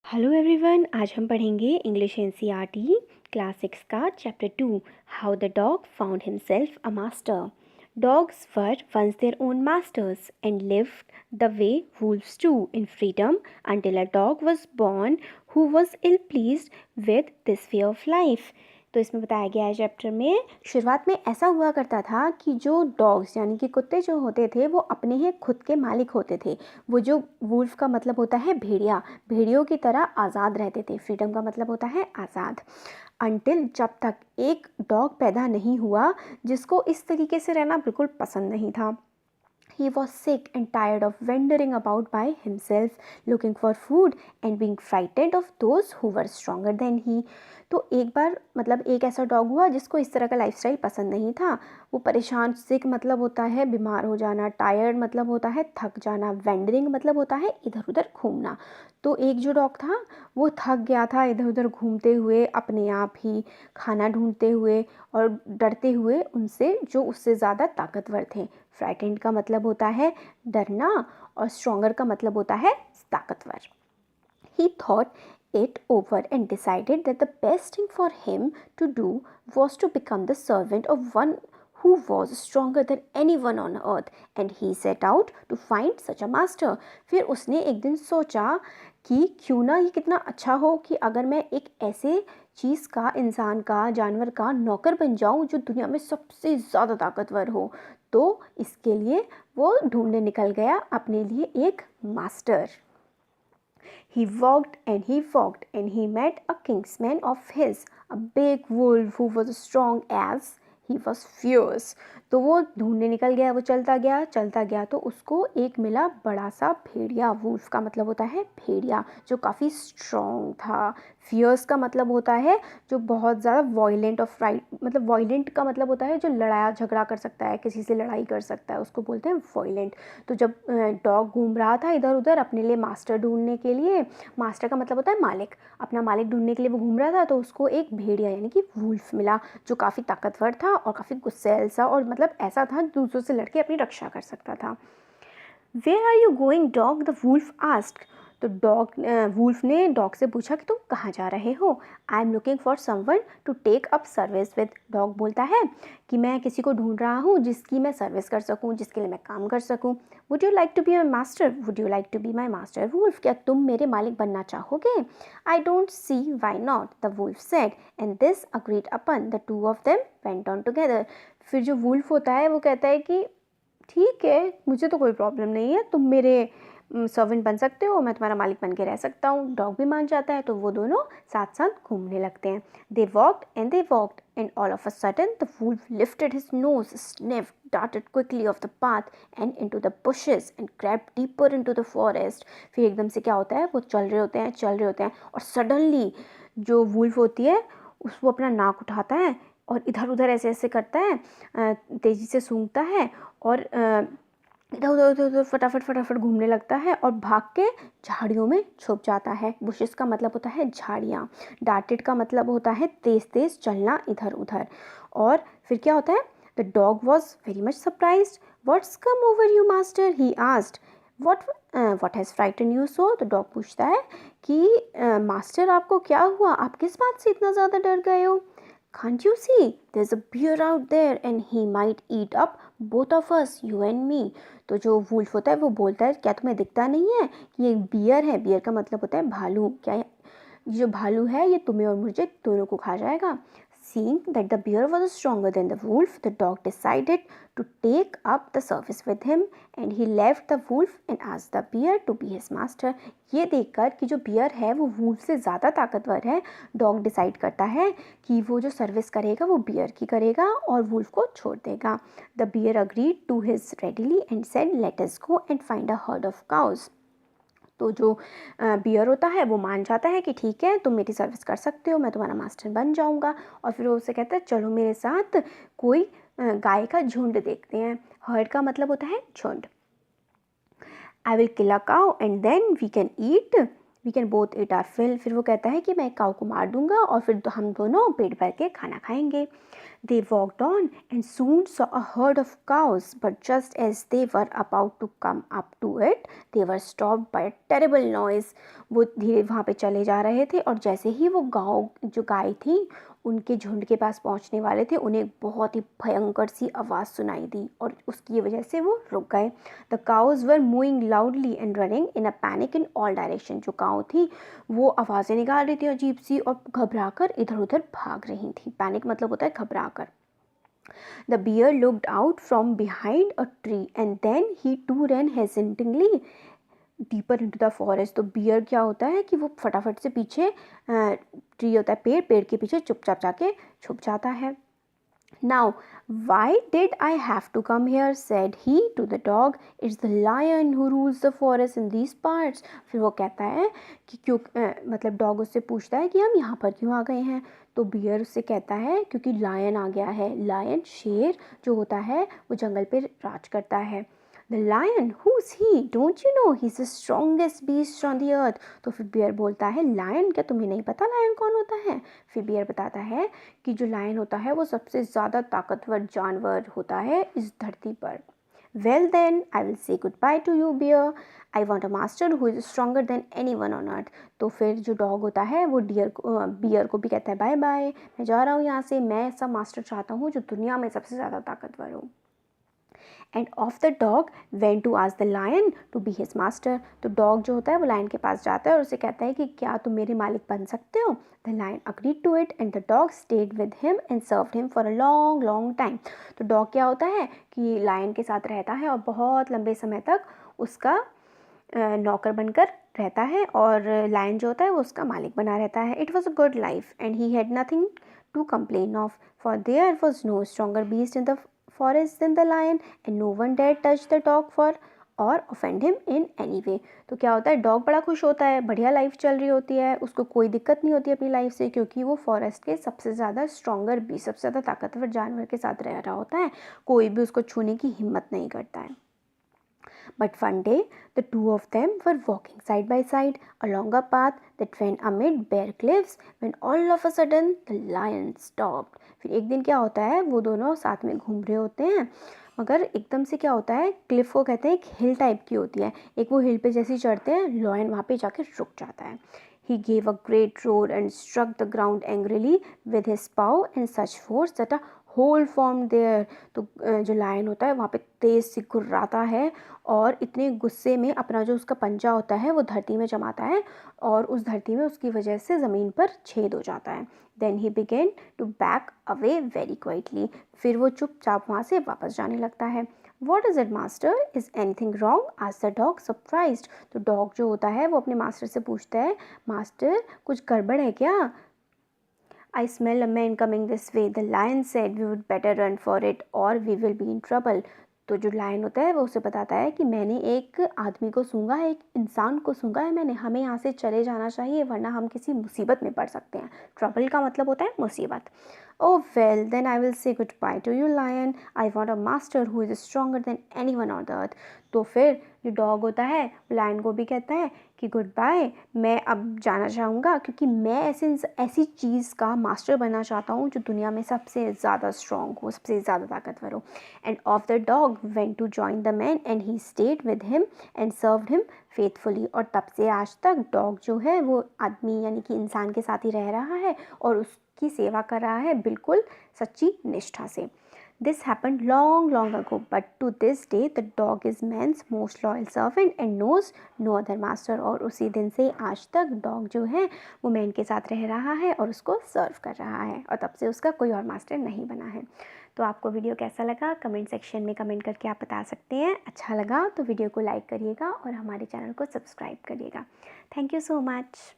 Hello everyone, आज हम पढ़ेंगे इंग्लिश एनसीईआरटी क्लास 6 का chapter 2 how the dog found himself a master. Dogs were once their own masters and lived the way wolves do in freedom until a dog was born who was ill pleased with this way of life। तो इसमें बताया गया है chapter में, शुरुआत में ऐसा हुआ करता था कि जो डॉग्स यानी कि कुत्ते जो होते थे वो अपने ही खुद के मालिक होते थे। वो जो वुल्फ का मतलब होता है भेड़िया, भेड़ियों की तरह आज़ाद रहते थे। फ्रीडम का मतलब होता है आज़ाद। अंटिल जब तक एक डॉग पैदा नहीं हुआ जिसको इस तरीके से रहना बिल्कुल पसंद नहीं था। He was sick and tired of wandering about by himself, looking for food and being frightened of those who were stronger than he। तो एक बार मतलब एक ऐसा डॉग हुआ जिसको इस तरह का लाइफस्टाइल पसंद नहीं था। वो परेशान, सिक मतलब होता है बीमार हो जाना, टायर्ड मतलब होता है थक जाना, वैंडरिंग मतलब होता है इधर उधर घूमना। तो एक जो डॉग था वो थक गया था इधर उधर घूमते हुए, अपने आप ही खाना ढूंढते हुए और डरते हुए उनसे जो उससे ज़्यादा ताकतवर थे। फ्राइटेंड का मतलब होता है डरना और स्ट्रॉन्गर का मतलब होता है ताकतवर। He thought it over and decided that the best thing for him to do was to become the servant of one who was stronger than anyone on earth, and he set out to find such a master। फिर उसने एक दिन सोचा कि क्यों ना ये कितना अच्छा हो कि अगर मैं एक ऐसे चीज़ का, इंसान का, जानवर का नौकर बन जाऊं जो दुनिया में सबसे ज़्यादा ताकतवर हो। तो इसके लिए वो ढूंढने निकल गया अपने लिए एक master. He walked and he met a kinsman of his, a big wolf who was strong as he was fierce। तो वो ढूंढने निकल गया, वो चलता गया तो उसको एक मिला बड़ा सा भेड़िया। वुल्फ का मतलब होता है भेड़िया, जो काफ़ी स्ट्रॉन्ग था। फियर्स का मतलब होता है जो बहुत ज़्यादा वॉयलेंट और मतलब वॉयलेंट का मतलब होता है जो लड़ाया झगड़ा कर सकता है, किसी से लड़ाई कर सकता है, उसको बोलते हैं वॉयलेंट। तो जब डॉग घूम रहा था इधर उधर अपने लिए मास्टर ढूंढने के लिए, मास्टर का मतलब होता है मालिक, अपना मालिक ढूंढने के लिए वो घूम रहा था, तो उसको एक भेड़िया यानी कि वुल्फ मिला जो काफ़ी ताकतवर था और काफ़ी गुस्सैल सा, और मतलब ऐसा था दूसरों से लड़के अपनी रक्षा कर सकता था। Where are you going dog, the wolf asked. तो वुल्फ ने डॉग से पूछा कि तुम कहाँ जा रहे हो। I am looking for someone to take up service with. Dog बोलता है कि मैं किसी को ढूंढ रहा हूँ जिसकी मैं सर्विस कर सकूँ, जिसके लिए मैं काम कर सकूँ। Would you like to be my master, would you like to be my master wolf, क्या तुम मेरे मालिक बनना चाहोगे। I don't see why not, the wolf said, and this agreed upon. The two of them went on together. फिर जो wolf होता है वो कहता है कि ठीक है, मुझे तो कोई प्रॉब्लम नहीं है, तुम मेरे सर्वेंट बन सकते हो, मैं तुम्हारा मालिक बन के रह सकता हूँ। डॉग भी मान जाता है, तो वो दोनों साथ साथ घूमने लगते हैं। They walked and all of a sudden the wolf lifted his nose, sniffed, darted quickly off the path and into the bushes and crept deeper into the forest। फिर एकदम से क्या होता है, वो चल रहे होते हैं और सडनली जो वुल्फ होती है वो अपना नाक उठाता है और इधर उधर ऐसे ऐसे करता है, तेज़ी से सूंघता है और इधर उधर उधर उधर फटाफट घूमने लगता है और भाग के झाड़ियों में छुप जाता है। बुशेस का मतलब होता है झाड़ियाँ। डार्टेड का मतलब होता है तेज़ तेज़ चलना इधर उधर। और फिर क्या होता है, the dog was very much surprised. What's come over you master, he asked. What has frighten you so. तो डॉग पूछता है कि मास्टर आपको क्या हुआ, आप किस बात से इतना ज़्यादा डर गए हो। Can't you see? There's a bear out there and he might eat up both of us, you and me। तो जो वुल्फ होता है वो बोलता है क्या तुम्हें दिखता नहीं है कि ये बियर है। बियर का मतलब होता है भालू। क्या ये जो भालू है ये तुम्हें और मुझे दोनों को खा जाएगा। Seeing that the bear was stronger than the wolf, the dog decided to take up the service with him and he left the wolf and asked the bear to be his master। ये देखकर कि जो beer है वो wolf से ज़्यादा ताकतवर है, डॉग डिसाइड करता है कि वो जो सर्विस करेगा वो बियर की करेगा और वुल्फ को छोड़ देगा। The bear agreed to his readily and said let us go and find a herd of cows. तो जो बियर होता है वो मान जाता है कि ठीक है तुम मेरी सर्विस कर सकते हो, मैं तुम्हारा मास्टर बन जाऊंगा। और फिर वो उससे कहता है चलो मेरे साथ कोई गाय का झुंड देखते हैं। हर्ड का मतलब होता है झुंड। I will kill a cow and then we can eat we can both eat our fill. फिर वो कहता है कि मैं काऊ को मार दूंगा और फिर हम दोनों पेट भर के खाना खाएंगे। They walked on and soon saw a herd of cows, but just as they were about to come up to it, they were stopped by a terrible noise. वो धीरे वहाँ पे चले जा रहे थे और जैसे ही वो जो गाय थी उनके झुंड के पास पहुँचने वाले थे, उन्हें एक बहुत ही भयंकर सी आवाज़ सुनाई दी और उसकी वजह से वो रुक गए। The cows were moving loudly and running in a panic in all direction. जो काऊ थी वो आवाज़ें निकाल रही थी अजीब सी और घबरा कर इधर उधर भाग रही थी। पैनिक मतलब होता है घबरा कर। The bear looked out from behind a tree and then he too ran hesitatingly deeper into the forest. तो बियर क्या होता है कि वो फटाफट से पीछे ट्री होता है पेड़ के पीछे चुपचाप जाके छुप जाता है। Now, why did I have to come here? Said he to the dog. It's the lion who rules the forest in these parts. फिर वो कहता है कि क्यों मतलब डॉग उससे पूछता है कि हम यहाँ पर क्यों आ गए हैं। तो बियर उससे कहता है क्योंकि लायन आ गया है। लायन शेर जो होता है वो जंगल पे राज करता है। The lion, who's he? Don't you know he's the strongest beast on the earth? तो फिर बियर बोलता है लायन, क्या तुम्हें नहीं पता लायन कौन होता है? फिर बियर बताता है कि जो लायन होता है वो सबसे ज़्यादा ताकतवर जानवर होता है इस धरती पर। Well then, I will say goodbye to you, bear. I want a master who is stronger than anyone on earth. तो फिर जो डॉग होता है वो बियर को भी कहता है बाय बाय, मैं जा रहा हूँ यहाँ से, मैं ऐसा मास्टर चाहता हूँ जो दुनिया में सबसे ज़्यादा ताकतवर हो। And off the dog went to ask the lion to be his master. तो डॉग जो होता है वो लायन के पास जाता है और उसे कहता है कि क्या तुम मेरे मालिक बन सकते हो। The lion agreed to it and the dog stayed with him and served him for a long long time. तो डॉग क्या होता है कि लायन के साथ रहता है और बहुत लंबे समय तक उसका नौकर बनकर रहता है और लायन जो होता है वो उसका मालिक बना रहता है। It was a good life and he had nothing to complain of, for there was no stronger beast in the forest than the lion and no one dared touch the dog for or offend him in any way. तो क्या होता है dog बड़ा खुश होता है, बढ़िया life चल रही होती है, उसको कोई दिक्कत नहीं होती अपनी लाइफ से क्योंकि वो फॉरेस्ट के सबसे ज़्यादा स्ट्रॉन्गर भी सबसे ज़्यादा ताकतवर जानवर के साथ रह रहा होता है, कोई भी उसको छूने की हिम्मत नहीं करता है। But one day, the two of them were walking side by side along a path that went amid bare cliffs when all of a sudden the lion stopped. फिर एक दिन क्या होता है वो दोनों साथ में घूम रहे होते हैं मगर एकदम से क्या होता है क्लिफ को कहते हैं एक हिल टाइप की होती है, एक वो हिल पे जैसे चढ़ते हैं लायन वहाँ पे जाके रुक जाता है। He gave a great roar and struck the ground angrily with his paw in such force that a hole formed there. तो जो लायन होता है वहाँ पे तेज़ से गुर्राता है और इतने गुस्से में अपना जो उसका पंजा होता है वो धरती में जमाता है और उस धरती में उसकी वजह से ज़मीन पर छेद हो जाता है। Then he began to back away very quietly. फिर वो चुपचाप वहाँ से वापस जाने लगता है। What is it, master? Is anything wrong? asked the dog, surprised. तो डॉग जो होता है वो अपने मास्टर से पूछता है मास्टर कुछ गड़बड़ है क्या? I smell a man coming this way. The lion said we would better run for it or we will be in trouble. तो जो लायन होता है वो उसे बताता है कि मैंने एक आदमी को सूंघा है, एक इंसान को सूंघा है मैंने, हमें यहाँ से चले जाना चाहिए वरना हम किसी मुसीबत में पड़ सकते हैं। ट्रबल का मतलब होता है मुसीबत। Oh well, then I will say goodbye to you, lion. I want a master who is stronger than anyone on the earth. तो फिर जो डॉग होता है लायन को भी कहता है कि गुड बाय, मैं अब जाना चाहूँगा क्योंकि मैं ऐसी चीज़ का मास्टर बनना चाहता हूँ जो दुनिया में सबसे ज़्यादा स्ट्रॉन्ग हो, सबसे ज़्यादा ताकतवर हो। And off the dog went to join the man and he stayed with him and served him faithfully. और तब से आज तक डॉग जो है वो आदमी यानी कि इंसान के साथ ही रह रहा है और उसकी सेवा कर रहा है बिल्कुल सच्ची निष्ठा से। This happened long, long ago, but to this day the dog is man's most loyal servant and knows no other master. और उसी दिन से आज तक डॉग जो है वो मैन के साथ रह रहा है और उसको सर्व कर रहा है और तब से उसका कोई और मास्टर नहीं बना है। तो आपको वीडियो कैसा लगा कमेंट सेक्शन में कमेंट करके आप बता सकते हैं। अच्छा लगा तो वीडियो को लाइक करिएगा और हमारे चैनल को सब्सक्राइब करिएगा। Thank you so much.